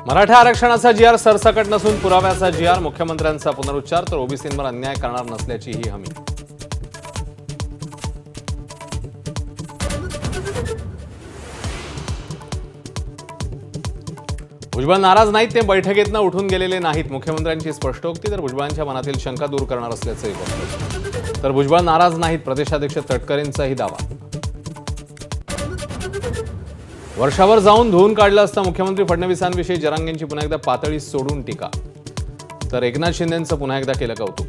मराठा आरक्षणाचा जी.आर सरसकट नसून पुराव्याचा जी.आर, मुख्यमंत्र्यांचा पुनरुच्चार, तर ओबीसींवर अन्याय करणार नसल्याची ही हमी. भुजबळ नाराज नाहीत, ते बैठकीतनं उठून गेलेले नाहीत. मुख्यमंत्र्यांची स्पष्टोक्ती, तर भुजबळांच्या मनातील शंका दूर करणार असल्याचंही वक्तव्य. तर भुजबळ नाराज नाहीत, प्रदेशाध्यक्ष तटकरेंचाही दावा. वर्षावर जाऊन धुवून काढलं असता मुख्यमंत्री फडणवीसांविषयी जरांगेंची पुन्हा एकदा पातळी सोडून टीका. तर एकनाथ शिंदेंचं पुन्हा एकदा केलं कौतुक.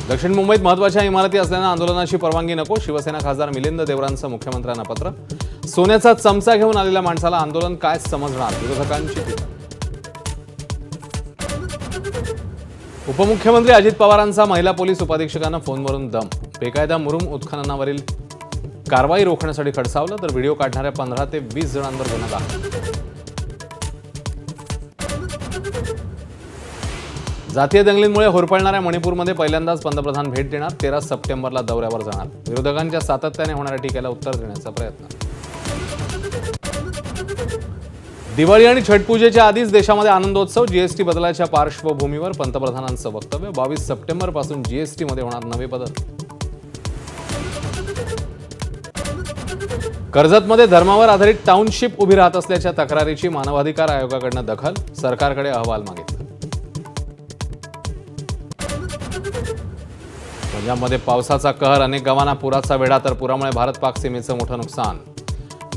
दक्षिण मुंबईत महत्वाच्या इमारती असल्यानं आंदोलनाची परवानगी नको, शिवसेना खासदार मिलिंद देवरांचं मुख्यमंत्र्यांना पत्र. सोन्याचा चमचा घेऊन आलेल्या माणसाला आंदोलन काय समजणार, विरोधकांची टीका. उपमुख्यमंत्री अजित पवारांचा महिला पोलीस उपाधीक्षकांना फोनवरून दम. बेकायदा मुरुम उत्खननावरील कारवाई रोखण्यासाठी खडसावलं, तर व्हिडिओ काढणाऱ्या 15 ते 20 जणांवर गुन्हा दाखल. जातीय दंगलींमुळे होरपळणाऱ्या मणिपूरमध्ये पहिल्यांदाच पंतप्रधान भेट देणार. 13 सप्टेंबरला दौऱ्यावर जाणार. विरोधकांच्या सातत्याने होणाऱ्या टीकेला उत्तर देण्याचा प्रयत्न. दिवाळी आणि छठपूजेच्या आधीच देशामध्ये आनंदोत्सव. जीएसटी बदलाच्या पार्श्वभूमीवर पंतप्रधानांचं वक्तव्य. 22 सप्टेंबर पासून जीएसटी मध्ये होणार नवे बदल. कर्जतमध्ये धर्मावर आधारित टाउनशिप उभी राहत असल्याच्या तक्रारीची मानवाधिकार आयोगाकडून दखल. सरकारकडे अहवाल मागितला. पंजाबमध्ये पावसाचा कहर, अनेक गावांना पुराचा वेढा, तर पुरामुळे भारत पाक सीमेचं मोठं नुकसान.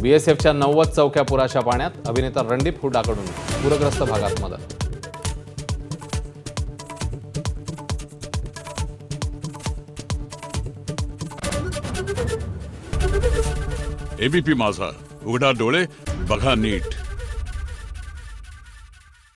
बीएसएफच्या 90 चौक्या पुराच्या पाण्यात. अभिनेता रणदीप हुड्डाकडून पूरग्रस्त भागात मदत. एबीपी माझा, उघडा डोळे बघा नीट.